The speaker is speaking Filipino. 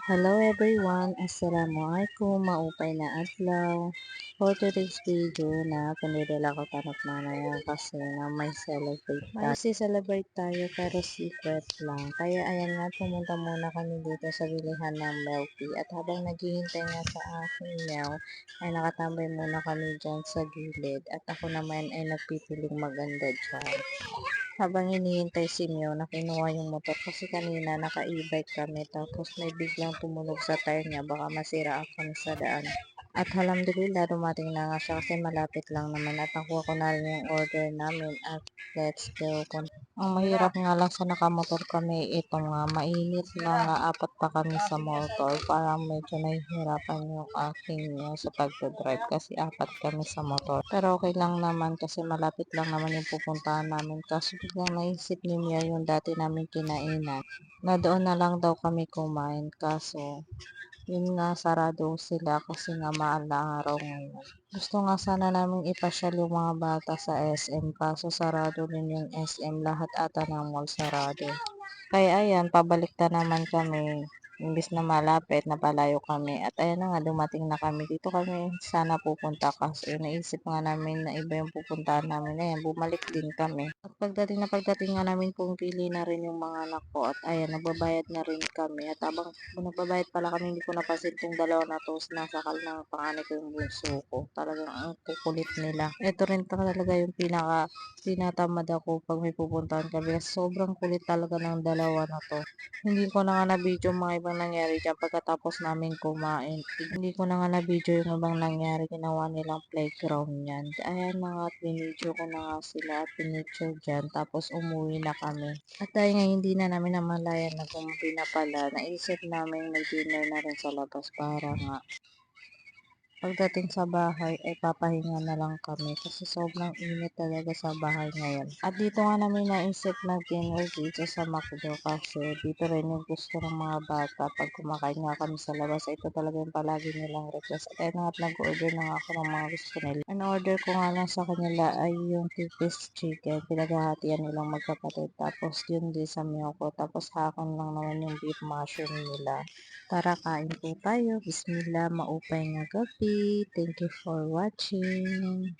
Hello everyone, Assalamualaikum, maupay na adlaw. For today's video na pinadala ko tanong manaya kasi na may celebrate tayo pero secret lang. Kaya ayan nga, pumunta muna kami dito sa bilihan ng milk tea at habang naghihintay nga sa aking meal ay nakatambay muna kami dyan sa gilid at ako naman ay nagpipiling maganda dyan. Habang hinihintay si Mio na kinuha yung motor kasi kanina naka-e-bike kami tapos may biglang tumunog sa tire niya baka masira kami sa daan. At alhamdulillah dumating na nga siya kasi malapit lang naman at nakuha ko na rin yung order namin at let's go. Ang mahirap nga lang sa nakamotor kami ito nga mainit na nga apat pa kami sa motor parang medyo nahihirapan yung aking sa pagdadrive kasi apat kami sa motor. Pero okay lang naman kasi malapit lang naman yung pupuntahan namin kaso biglang naisip ni Mia yung dati namin kinainan na doon na lang daw kami kumain kaso yun nga, sarado sila kasi nga mahal na araw ngayon. Gusto nga sana namin ipasyal yung mga bata sa SM kaso sarado din yung SM. Lahat ata ng mall sarado. Kaya ayan, pabalik na naman kami. Imbis na malapit, napalayo kami. At ayan na nga, dumating na kami. Dito kami sana pupunta kasi naisip nga namin na iba yung pupuntahan namin. Ayan, bumalik din kami. At pagdating nga namin, pumili na rin yung mga anak ko. At ayan, nagbabayad na rin kami. At habang nagbabayad pala kami, hindi ko napansin itong dalawa na to. Sinasakal ng panganay ko yung bunso ko. Talagang ang kukulit nila. Ito rin talaga yung tinatamad ako pag may pupuntahan kami. Kasi sobrang kulit talaga ng dalawa na to. Hindi ko na nga na-video mga ibang nangyari dyan pagkatapos namin kumain. Hindi ko na nga na-video yung ibang nangyari. Ginawa nilang playground yan. Ayan na nga at binidyo ko na nga sila at pinicture dyan. Tapos umuwi na kami. At dahil nga hindi na namin namalayan na gumabi na pala, naisip namin mag-dinner na rin sa labas para nga pagdating sa bahay ay papahinga na lang kami kasi sobrang init talaga sa bahay ngayon. At dito nga namin naisip mag-dinner dito sa McDo kasi dito rin yung gusto ng mga bata pag kumakain nga kami sa labas. Ito talaga yung palagi nilang request. At nga at nag-order na nga ako ng mga gusto nila. Ang order ko nga lang sa kanila ay yung two-piece chicken. Pinaghahatian nilang magkapatid. Tapos yun din sa miyoko. Tapos hakon lang naman yung beef mushroom nila. Tara, kain po tayo. Bismillah, maupay nga gabi. Thank you for watching.